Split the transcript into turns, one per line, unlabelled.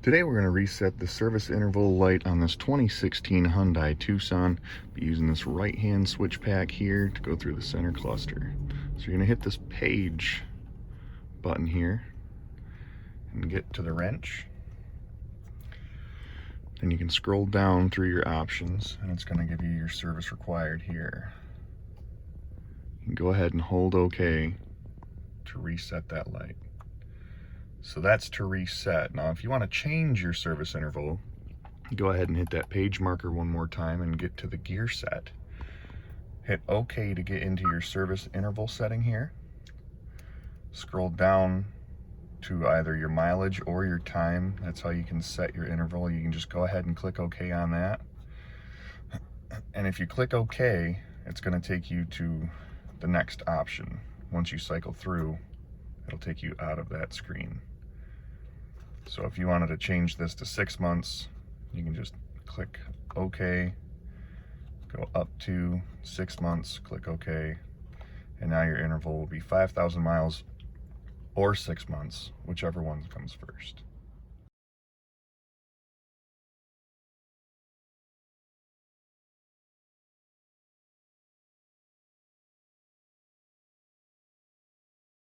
Today we're going to reset the service interval light on this 2016 Hyundai Tucson. Be using this right hand switch pack here to go through the center cluster. So you're going to hit this page button here and get to the wrench. Then you can scroll down through your options and it's going to give you your service required here. You can go ahead and hold OK to reset that light. So that's to reset. Now if you want to change your service interval, go ahead and hit that page marker one more time and get to the gear set. Hit OK to get into your service interval setting here. Scroll down to either your mileage or your time. That's how you can set your interval. You can just go ahead and click OK on that. And if you click OK, it's going to take you to the next option. Once you cycle through, it'll take you out of that screen. So if you wanted to change this to 6 months, you can just click OK, go up to 6 months, click OK, and now your interval will be 5,000 miles or 6 months, whichever one comes first.